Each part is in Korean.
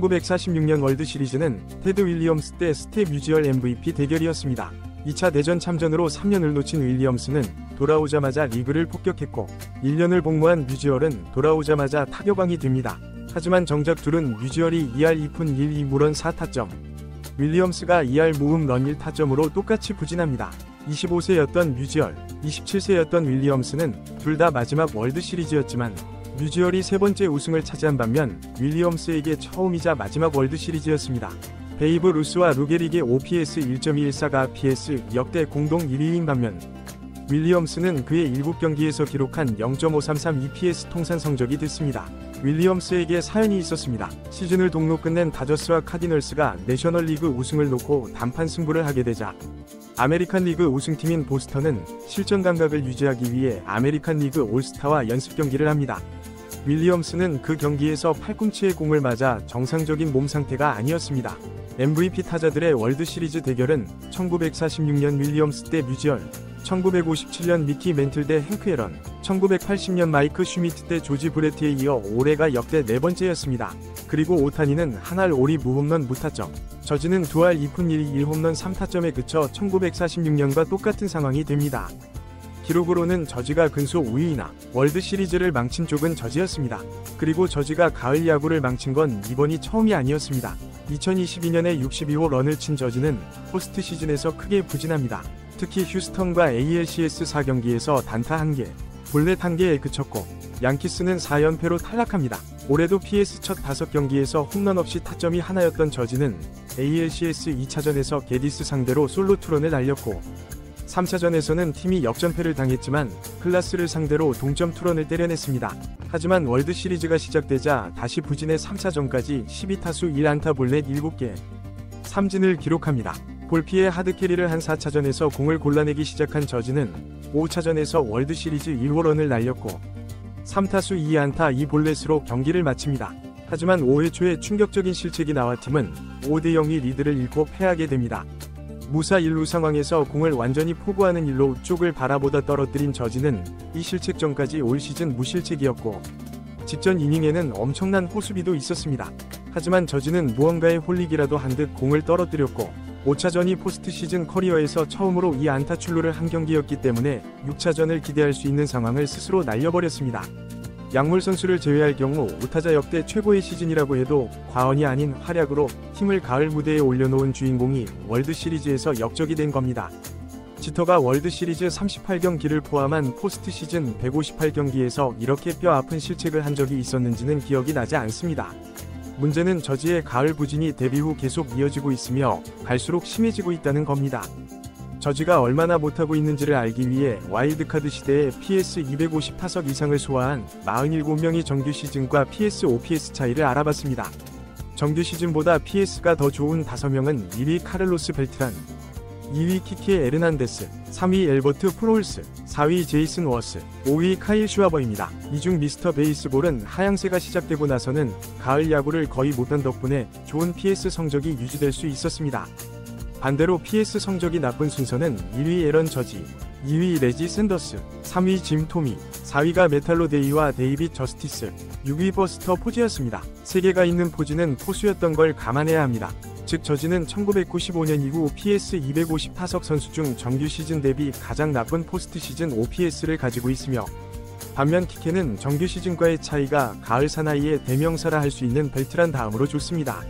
1946년 월드시리즈는 테드 윌리엄스 대 스텝 뮤지얼 MVP 대결이었습니다. 2차 대전 참전으로 3년을 놓친 윌리엄스는 돌아오자마자 리그를 폭격했고 1년을 복무한 뮤지얼은 돌아오자마자 타격왕이 됩니다. 하지만 정작 둘은 뮤지얼이 2할 2푼 1, 2무런 4타점, 윌리엄스가 2할 무음 런 1타점으로 똑같이 부진합니다. 25세였던 뮤지얼, 27세였던 윌리엄스는 둘 다 마지막 월드시리즈였지만 뮤지얼이 세 번째 우승을 차지한 반면 윌리엄스에게 처음이자 마지막 월드시리즈였습니다. 베이브 루스와 루게릭의 OPS 1.214가 PS 역대 공동 1위인 반면 윌리엄스는 그의 7경기에서 기록한 0.533 EPS 통산 성적이 됐습니다. 윌리엄스에게 사연이 있었습니다. 시즌을 동로 끝낸 다저스와 카디널스가 내셔널리그 우승을 놓고 단판 승부를 하게 되자 아메리칸 리그 우승팀인 보스턴은 실전 감각을 유지하기 위해 아메리칸 리그 올스타와 연습 경기를 합니다. 윌리엄스는 그 경기에서 팔꿈치에 공을 맞아 정상적인 몸 상태가 아니었습니다. MVP 타자들의 월드시리즈 대결은 1946년 윌리엄스 대 뮤지얼, 1957년 미키 멘틀 대 행크 앨런, 1980년 마이크 슈미트 대 조지 브레트에 이어 올해가 역대 네 번째였습니다. 그리고 오타니는 한할 5리 무홈런 무타점, 저지는 2할 2푼 1리 1홈런 3타점에 그쳐 1946년과 똑같은 상황이 됩니다. 기록으로는 저지가 근소 우위이나 월드시리즈를 망친 쪽은 저지였습니다. 그리고 저지가 가을 야구를 망친 건 이번이 처음이 아니었습니다. 2022년에 62호 런을 친 저지는 포스트 시즌에서 크게 부진합니다. 특히 휴스턴과 ALCS 4경기에서 단타 1개, 볼넷 1개에 그쳤고 양키스는 4연패로 탈락합니다. 올해도 PS 첫 5경기에서 홈런 없이 타점이 하나였던 저지는 ALCS 2차전에서 게디스 상대로 솔로 투런을 날렸고 3차전에서는 팀이 역전패를 당했지만 클라스를 상대로 동점 투런을 때려냈습니다. 하지만 월드시리즈가 시작되자 다시 부진해 3차전까지 12타수 1안타 볼넷 7개, 3진을 기록합니다. 볼피에 하드캐리를 한 4차전에서 공을 골라내기 시작한 저지는 5차전에서 월드시리즈 1호런을 날렸고 3타수 2안타 2볼넷으로 경기를 마칩니다. 하지만 5회 초에 충격적인 실책이 나와 팀은 5대0의 리드를 잃고 패하게 됩니다. 무사 1루 상황에서 공을 완전히 포구하는 1루 쪽을 바라보다 떨어뜨린 저지는 이 실책 전까지 올 시즌 무실책이었고 직전 이닝에는 엄청난 호수비도 있었습니다. 하지만 저지는 무언가에 홀리기라도 한 듯 공을 떨어뜨렸고 5차전이 포스트 시즌 커리어에서 처음으로 2안타 출루를 한 경기였기 때문에 6차전을 기대할 수 있는 상황을 스스로 날려버렸습니다. 약물 선수를 제외할 경우 우타자 역대 최고의 시즌이라고 해도 과언이 아닌 활약으로 팀을 가을 무대에 올려놓은 주인공이 월드시리즈에서 역적이 된 겁니다. 지터가 월드시리즈 38경기를 포함한 포스트 시즌 158경기에서 이렇게 뼈 아픈 실책을 한 적이 있었는지는 기억이 나지 않습니다. 문제는 저지의 가을 부진이 데뷔 후 계속 이어지고 있으며 갈수록 심해지고 있다는 겁니다. 저지가 얼마나 못하고 있는지를 알기 위해 와일드카드 시대에 PS 250 타석 이상을 소화한 47명이 정규 시즌과 PS OPS 차이를 알아봤습니다. 정규 시즌보다 PS가 더 좋은 5명은 1위 카를로스 벨트란, 2위 키키에 에르난데스, 3위 엘버트 프롤스, 4위 제이슨 워스, 5위 카일 슈와버입니다. 이 중 미스터 베이스볼은 하향세가 시작되고 나서는 가을 야구를 거의 못한 덕분에 좋은 PS 성적이 유지될 수 있었습니다. 반대로 PS 성적이 나쁜 순서는 1위 에런 저지, 2위 레지 샌더스, 3위 짐 토미, 4위가 메탈로 데이와 데이빗 저스티스, 6위 버스터 포지였습니다. 3개가 있는 포지는 포수였던 걸 감안해야 합니다. 즉 저지는 1995년 이후 PS 250 타석 선수 중 정규 시즌 대비 가장 나쁜 포스트 시즌 OPS를 가지고 있으며 반면 키케는 정규 시즌과의 차이가 가을 사나이의 대명사라 할 수 있는 벨트란 다음으로 좋습니다.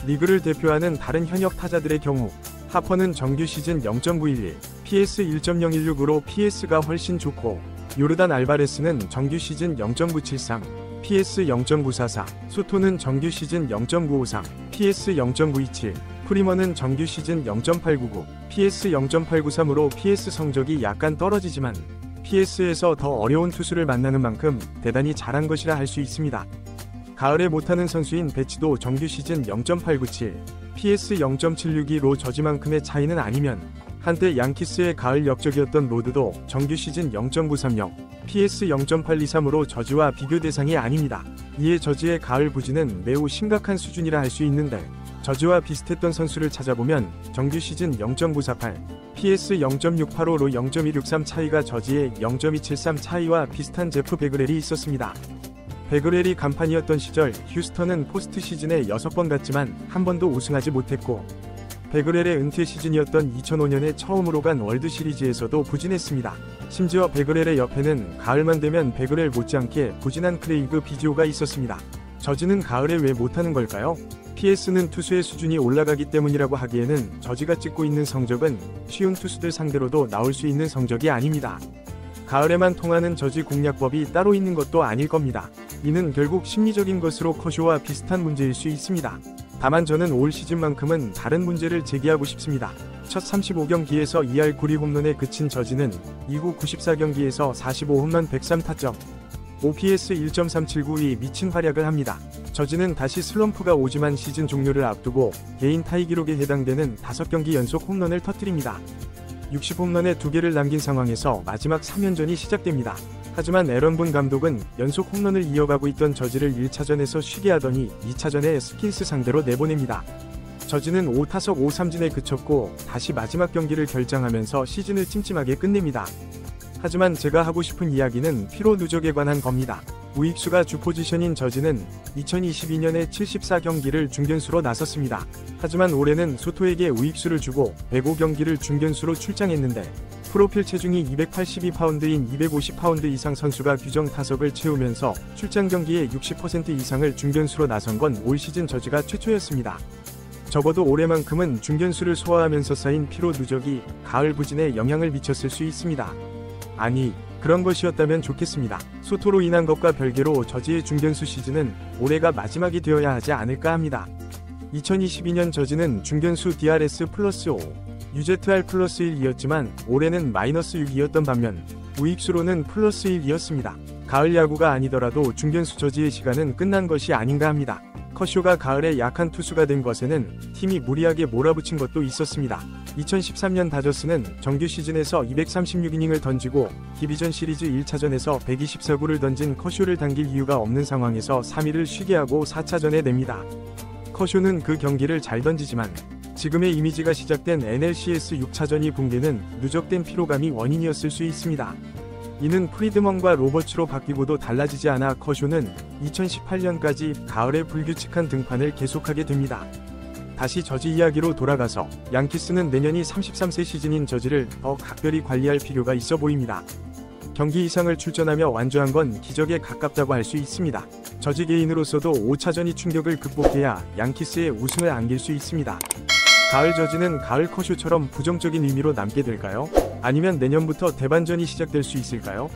리그를 대표하는 다른 현역 타자들의 경우 하퍼는 정규 시즌 0.911, PS 1.016으로 PS가 훨씬 좋고 요르단 알바레스는 정규 시즌 0.973, PS 0.944, 소토는 정규 시즌 0.953, PS 0.927, 프리머는 정규 시즌 0.899, PS 0.893으로 PS 성적이 약간 떨어지지만 PS에서 더 어려운 투수를 만나는 만큼 대단히 잘한 것이라 할 수 있습니다. 가을에 못하는 선수인 배치도 정규 시즌 0.897, PS 0.762로 저지만큼의 차이는 아니면 한때 양키스의 가을 역적이었던 로드도 정규 시즌 0.930, PS 0.823으로 저지와 비교 대상이 아닙니다. 이에 저지의 가을 부진은 매우 심각한 수준이라 할 수 있는데 저지와 비슷했던 선수를 찾아보면 정규 시즌 0.948, PS 0.685로 0.163 차이가 저지의 0.273 차이와 비슷한 제프 베그렐이 있었습니다. 베그렐이 간판이었던 시절 휴스턴은 포스트 시즌에 6번 갔지만 한 번도 우승하지 못했고, 베그렐의 은퇴 시즌이었던 2005년에 처음으로 간 월드 시리즈에서도 부진했습니다. 심지어 베그렐의 옆에는 가을만 되면 베그렐 못지않게 부진한 크레이그 비지오가 있었습니다. 저지는 가을에 왜 못하는 걸까요? PS는 투수의 수준이 올라가기 때문이라고 하기에는 저지가 찍고 있는 성적은 쉬운 투수들 상대로도 나올 수 있는 성적이 아닙니다. 가을에만 통하는 저지 공략법이 따로 있는 것도 아닐 겁니다. 이는 결국 심리적인 것으로 커쇼와 비슷한 문제일 수 있습니다. 다만 저는 올 시즌만큼은 다른 문제를 제기하고 싶습니다. 첫 35경기에서 2할 9리 홈런에 그친 저지는 이후 94경기에서 45홈런 103타점, OPS 1.379이 미친 활약을 합니다. 저지는 다시 슬럼프가 오지만 시즌 종료를 앞두고 개인 타이 기록에 해당되는 5경기 연속 홈런을 터뜨립니다. 60홈런에 2개를 남긴 상황에서 마지막 3연전이 시작됩니다. 하지만 에런 본 감독은 연속 홈런을 이어가고 있던 저지를 1차전에서 쉬게 하더니 2차전에 스킨스 상대로 내보냅니다. 저지는 5타석 5삼진에 그쳤고 다시 마지막 경기를 결장하면서 시즌을 찜찜하게 끝냅니다. 하지만 제가 하고 싶은 이야기는 피로 누적에 관한 겁니다. 우익수가 주 포지션인 저지는 2022년에 74경기를 중견수로 나섰습니다. 하지만 올해는 소토에게 우익수를 주고 105경기를 중견수로 출장했는데 프로필 체중이 282파운드인 250파운드 이상 선수가 규정 타석을 채우면서 출장 경기의 60% 이상을 중견수로 나선 건 올 시즌 저지가 최초였습니다. 적어도 올해만큼은 중견수를 소화하면서 쌓인 피로 누적이 가을 부진에 영향을 미쳤을 수 있습니다. 아니, 그런 것이었다면 좋겠습니다. 소토로 인한 것과 별개로 저지의 중견수 시즌은 올해가 마지막이 되어야 하지 않을까 합니다. 2022년 저지는 중견수 DRS 플러스 5, UZR 플러스 1이었지만 올해는 마이너스 6이었던 반면 우익수로는 플러스 1이었습니다. 가을 야구가 아니더라도 중견수 저지의 시간은 끝난 것이 아닌가 합니다. 커쇼가 가을에 약한 투수가 된 것에는 팀이 무리하게 몰아붙인 것도 있었습니다. 2013년 다저스는 정규 시즌에서 236이닝을 던지고 디비전 시리즈 1차전에서 124구를 던진 커쇼를 당길 이유가 없는 상황에서 3위를 쉬게 하고 4차전에 냅니다. 커쇼는 그 경기를 잘 던지지만 지금의 이미지가 시작된 NLCS 6차전이 붕괴는 누적된 피로감이 원인이었을 수 있습니다. 이는 프리드먼과 로버츠로 바뀌고도 달라지지 않아 커쇼는 2018년까지 가을에 불규칙한 등판을 계속하게 됩니다. 다시 저지 이야기로 돌아가서 양키스는 내년이 33세 시즌인 저지를 더 각별히 관리할 필요가 있어 보입니다. 경기 이상을 출전하며 완주한 건 기적에 가깝다고 할 수 있습니다. 저지 개인으로서도 5차전이 충격을 극복해야 양키스의 우승을 안길 수 있습니다. 가을 저지는 가을 커쇼처럼 부정적인 의미로 남게 될까요? 아니면 내년부터 대반전이 시작될 수 있을까요?